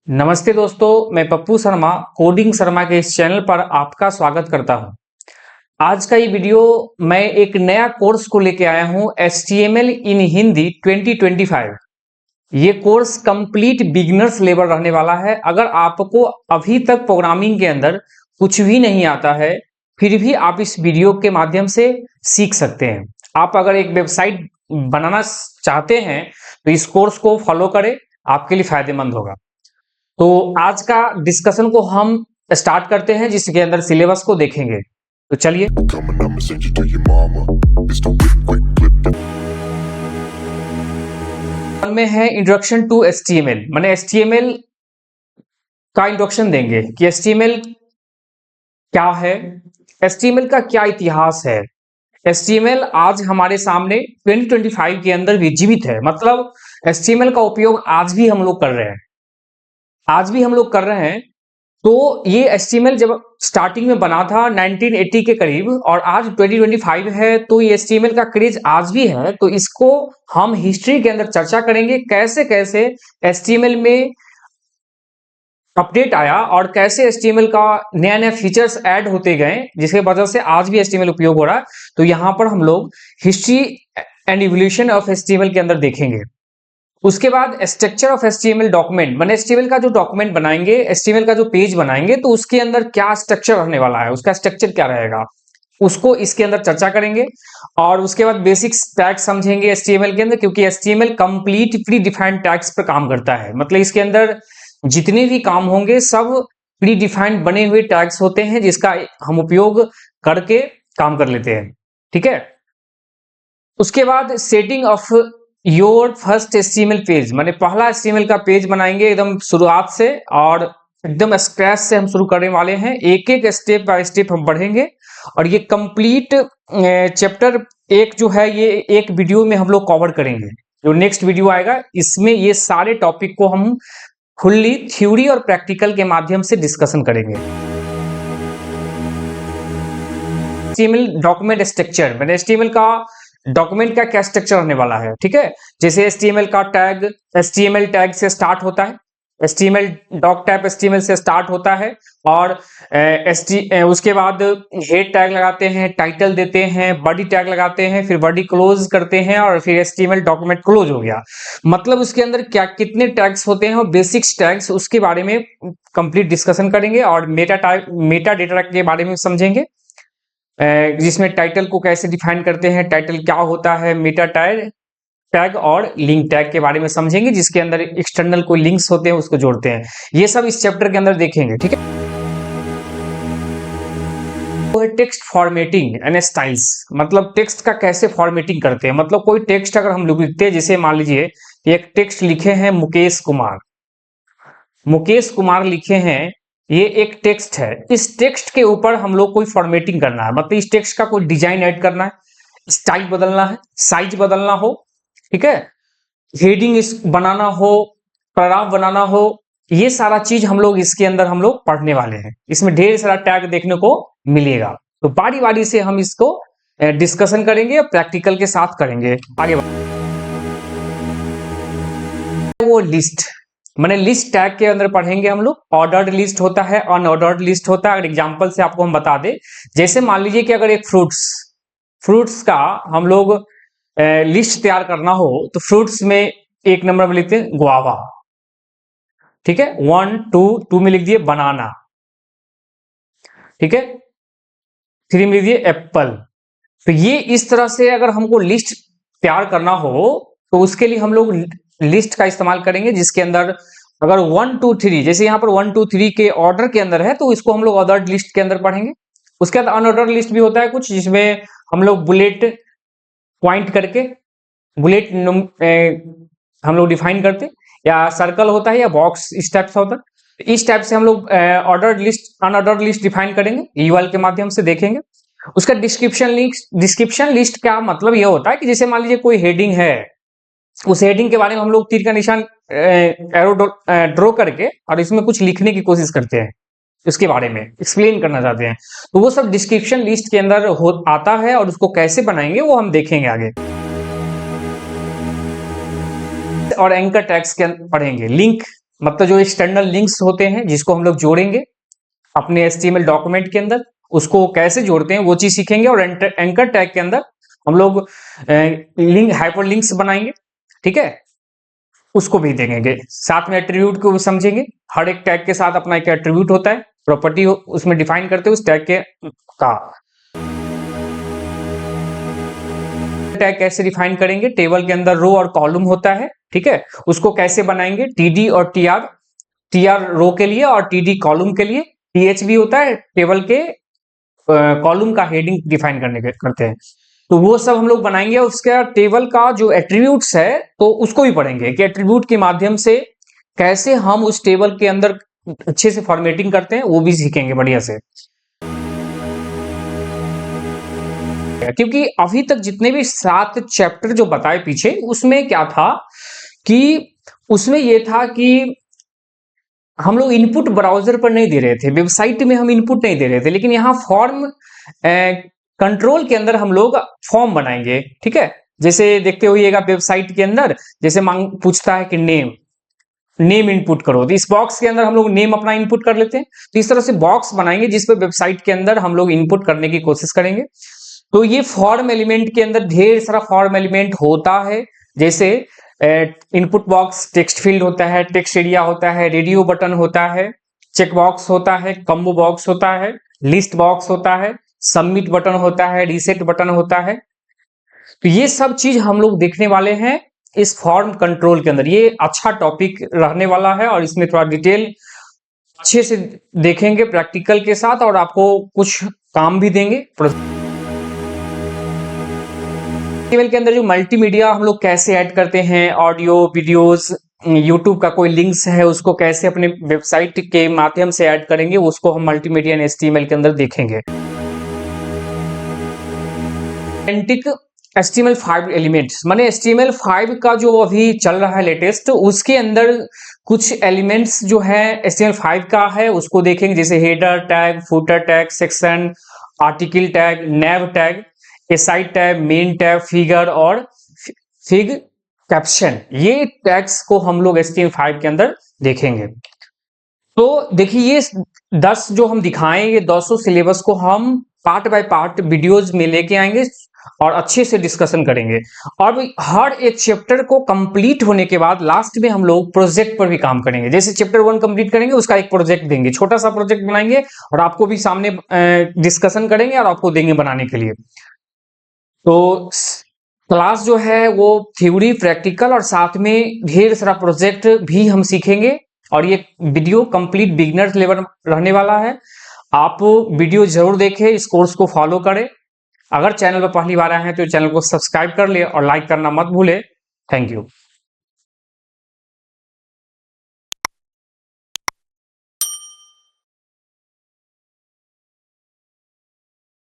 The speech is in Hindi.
नमस्ते दोस्तों, मैं पप्पू शर्मा कोडिंग शर्मा के इस चैनल पर आपका स्वागत करता हूं। आज का ये वीडियो मैं एक नया कोर्स को लेके आया हूं, HTML इन हिंदी 2025। ये कोर्स कंप्लीट बिगिनर्स लेवल रहने वाला है। अगर आपको अभी तक प्रोग्रामिंग के अंदर कुछ भी नहीं आता है, फिर भी आप इस वीडियो के माध्यम से सीख सकते हैं। आप अगर एक वेबसाइट बनाना चाहते हैं तो इस कोर्स को फॉलो करें, आपके लिए फायदेमंद होगा। तो आज का डिस्कशन को हम स्टार्ट करते हैं, जिसके अंदर सिलेबस को देखेंगे। तो चलिए में है इंट्रोडक्शन टू HTML। मैंने HTML का इंट्रोडक्शन देंगे कि HTML क्या है, HTML का क्या इतिहास है। HTML आज हमारे सामने 2025 के अंदर भी जीवित है। मतलब HTML का उपयोग आज भी हम लोग कर रहे हैं। तो ये HTML जब स्टार्टिंग में बना था 1980 के करीब, और आज 2025 है, तो ये HTML का क्रेज आज भी है। तो इसको हम हिस्ट्री के अंदर चर्चा करेंगे, कैसे कैसे HTML में अपडेट आया और कैसे HTML का नया नया फीचर्स ऐड होते गए, जिसके वजह से आज भी HTML उपयोग हो रहा है। तो यहाँ पर हम लोग history and evolution of HTML के अंदर देखेंगे। उसके बाद स्ट्रक्चर ऑफ HTML डॉक्यूमेंट, मैंने HTML का जो डॉक्यूमेंट बनाएंगे, HTML का जो पेज बनाएंगे, तो उसके अंदर क्या स्ट्रक्चर रहने वाला है, उसका स्ट्रक्चर क्या रहेगा, उसको इसके अंदर चर्चा करेंगे। और उसके बाद बेसिक्स टैग्स समझेंगे HTML के अंदर, क्योंकि HTML complete pre defined tags पर काम करता है। मतलब इसके अंदर जितने भी काम होंगे सब प्री डिफाइंड बने हुए टैग्स होते हैं, जिसका हम उपयोग करके काम कर लेते हैं। ठीक है। उसके बाद setting of your first HTML page, मैंने पहला HTML का पेज बनाएंगे एकदम शुरुआत से, और एकदम स्क्रैच से हम शुरू करने वाले हैं। एक एक स्टेप बाय स्टेप हम बढ़ेंगे, और ये कंप्लीट चैप्टर एक जो है, ये एक वीडियो में हम लोग कवर करेंगे। जो नेक्स्ट वीडियो आएगा, इसमें ये सारे टॉपिक को हम फुल्ली थ्योरी और प्रैक्टिकल के माध्यम से डिस्कशन करेंगे। HTML डॉक्यूमेंट स्ट्रक्चर, मैंने HTML का डॉक्यूमेंट का क्या स्ट्रक्चर रहने वाला है। ठीक है। जैसे HTML का टैग HTML टैग से स्टार्ट होता है, HTML डॉक टैग HTML से स्टार्ट होता है, और उसके बाद हेड टैग लगाते हैं, टाइटल देते हैं, बॉडी टैग लगाते हैं, फिर बॉडी क्लोज करते हैं, और फिर HTML डॉक्यूमेंट क्लोज हो गया। मतलब उसके अंदर क्या कितने टैग्स होते हैं, और बेसिक्स टैग्स, उसके बारे में कंप्लीट डिस्कशन करेंगे। और मेटा डेटा के बारे में समझेंगे, जिसमें टाइटल को कैसे डिफाइन करते हैं, टाइटल क्या होता है, मेटा टैग और लिंक टैग के बारे में समझेंगे, जिसके अंदर एक्सटर्नल कोई लिंक्स होते हैं उसको जोड़ते हैं। ये सब इस चैप्टर के अंदर देखेंगे। ठीक है। वो है टेक्स्ट फॉर्मेटिंग एंड स्टाइल्स, मतलब टेक्स्ट का कैसे फॉर्मेटिंग करते हैं। मतलब कोई टेक्स्ट अगर हम लोग लिखते हैं, जैसे मान लीजिए एक टेक्स्ट लिखे हैं मुकेश कुमार लिखे हैं, ये एक टेक्स्ट है। इस टेक्स्ट के ऊपर हम लोग कोई फॉर्मेटिंग करना है, मतलब इस टेक्स्ट का कोई डिजाइन ऐड करना है, स्टाइल बदलना है, साइज बदलना हो, ठीक है, हेडिंग बनाना हो, पैराग्राफ बनाना हो, ये सारा चीज हम लोग इसके अंदर हम लोग पढ़ने वाले हैं। इसमें ढेर सारा टैग देखने को मिलेगा। तो बारी बारी से हम इसको डिस्कशन करेंगे और प्रैक्टिकल के साथ करेंगे। आगे वो लिस्ट, मैंने लिस्ट टैग के अंदर पढ़ेंगे हम लोग। ऑर्डर्ड लिस्ट होता है, अनऑर्डर्ड लिस्ट होता है। अगर एग्जांपल से आपको हम बता दें, जैसे मान लीजिए कि अगर एक फ्रूट्स का हम लोग लिस्ट तैयार करना हो, तो फ्रूट्स में एक नंबर में लिखते हैं गुआवा, ठीक है, 1 2 में लिख दिए बनाना, ठीक है, 3 में लिख दिए एप्पल। तो ये इस तरह से अगर हमको लिस्ट तैयार करना हो, तो उसके लिए हम लोग लिस्ट का इस्तेमाल करेंगे, जिसके अंदर अगर 1 2 3, जैसे यहाँ पर 1 2 3 के ऑर्डर के अंदर है, तो इसको हम लोग ऑर्डर्ड लिस्ट के अंदर पढ़ेंगे। उसके बाद अनऑर्डर्ड लिस्ट भी होता है कुछ, जिसमें हम लोग बुलेट पॉइंट करके बुलेट हम लोग डिफाइन करते, या सर्कल होता है, या बॉक्स, इस टाइप से होता है। इस टाइप से हम लोग ordered list unordered list define करेंगे, यूआरएल के माध्यम से देखेंगे। उसका डिस्क्रिप्शन लिस्ट का मतलब यह होता है कि जैसे मान लीजिए कोई हेडिंग है, उस हेडिंग के बारे में हम लोग तीर का निशान एरो ड्रॉ करके और इसमें कुछ लिखने की कोशिश करते हैं, उसके बारे में एक्सप्लेन करना चाहते हैं, तो वो सब डिस्क्रिप्शन लिस्ट के अंदर आता है। और उसको कैसे बनाएंगे वो हम देखेंगे आगे। और एंकर टैग्स के पढ़ेंगे, लिंक मतलब जो एक्सटर्नल लिंक्स होते हैं जिसको हम लोग जोड़ेंगे अपने एचटीएमएल डॉक्यूमेंट के अंदर, उसको कैसे जोड़ते हैं वो चीज सीखेंगे। और एंकर टैग के अंदर हम लोग लिंक हाइपरलिंक्स बनाएंगे, ठीक है, उसको भी देखेंगे। साथ में एट्रीब्यूट को भी समझेंगे। हर एक टैग के साथ अपना एक एट्रीब्यूट होता है, प्रॉपर्टी उसमें डिफाइन करते हैं उस टैग के का। टैग कैसे डिफाइन करेंगे, टेबल के अंदर रो और कॉलम होता है, ठीक है, उसको कैसे बनाएंगे, टीडी और टीआर, टीआर रो के लिए और टीडी कॉलम के लिए, टीएच भी होता है टेबल के कॉलम का हेडिंग डिफाइन करते हैं। तो वो सब हम लोग बनाएंगे। और उसका टेबल का जो एट्रीब्यूट्स है तो उसको भी पढ़ेंगे कि एट्रीब्यूट के माध्यम से कैसे हम उस टेबल के अंदर अच्छे से फॉर्मेटिंग करते हैं, वो भी सीखेंगे बढ़िया से। क्योंकि अभी तक जितने भी 7 चैप्टर जो बताए पीछे, उसमें क्या था कि उसमें ये था कि हम लोग इनपुट ब्राउजर पर नहीं दे रहे थे, वेबसाइट में हम इनपुट नहीं दे रहे थे, लेकिन यहाँ फॉर्म कंट्रोल के अंदर हम लोग फॉर्म बनाएंगे, ठीक है। जैसे देखते होइएगा वेबसाइट के अंदर जैसे पूछता है कि नेम इनपुट करो, तो इस बॉक्स के अंदर हम लोग नेम अपना इनपुट कर लेते हैं। तो इस तरह से बॉक्स बनाएंगे जिस पर वेबसाइट के अंदर हम लोग इनपुट करने की कोशिश करेंगे। तो ये फॉर्म एलिमेंट के अंदर ढेर सारा फॉर्म एलिमेंट होता है, जैसे इनपुट बॉक्स, टेक्स्ट फील्ड होता है, टेक्स्ट एरिया होता है, रेडियो बटन होता है, चेक बॉक्स होता है, कम्बो बॉक्स होता है, लिस्ट बॉक्स होता है, सबमिट बटन होता है, रीसेट बटन होता है। तो ये सब चीज हम लोग देखने वाले हैं इस फॉर्म कंट्रोल के अंदर। ये अच्छा टॉपिक रहने वाला है और इसमें थोड़ा डिटेल अच्छे से देखेंगे प्रैक्टिकल के साथ, और आपको कुछ काम भी देंगे। के अंदर जो मल्टीमीडिया हम लोग कैसे ऐड करते हैं, ऑडियो, वीडियोस, यूट्यूब का कोई लिंक्स है उसको कैसे अपने वेबसाइट के माध्यम से ऐड करेंगे, उसको हम मल्टीमीडिया इन एचटीएमएल के अंदर देखेंगे। HTML5 एलिमेंट्स माने HTML5 का जो अभी चल रहा है लेटेस्ट, उसके अंदर कुछ एलिमेंट्स जो है HTML5 का है उसको देखेंगे, जैसे header tag, footer tag, section, article tag, nav tag, SI tag, main tag, figure और फिग कैप्शन। ये टैग्स को हम लोग HTML5 के अंदर देखेंगे। तो देखिए ये 10 जो हम दिखाएंगे 200 सिलेबस को हम पार्ट बाय पार्ट वीडियोज में लेके आएंगे और अच्छे से डिस्कशन करेंगे। और हर एक चैप्टर को कंप्लीट होने के बाद लास्ट में हम लोग प्रोजेक्ट पर भी काम करेंगे। जैसे चैप्टर 1 कंप्लीट करेंगे उसका एक प्रोजेक्ट देंगे, छोटा सा प्रोजेक्ट बनाएंगे और आपको भी सामने डिस्कशन करेंगे और आपको देंगे बनाने के लिए। तो क्लास जो है वो थ्योरी, प्रैक्टिकल और साथ में ढेर सारा प्रोजेक्ट भी हम सीखेंगे। और ये वीडियो कंप्लीट बिगिनर्स लेवल रहने वाला है। आप वीडियो जरूर देखें, इस कोर्स को फॉलो करें। अगर चैनल पर पहली बार आए हैं तो चैनल को सब्सक्राइब कर ले और लाइक करना मत भूले। Thank you.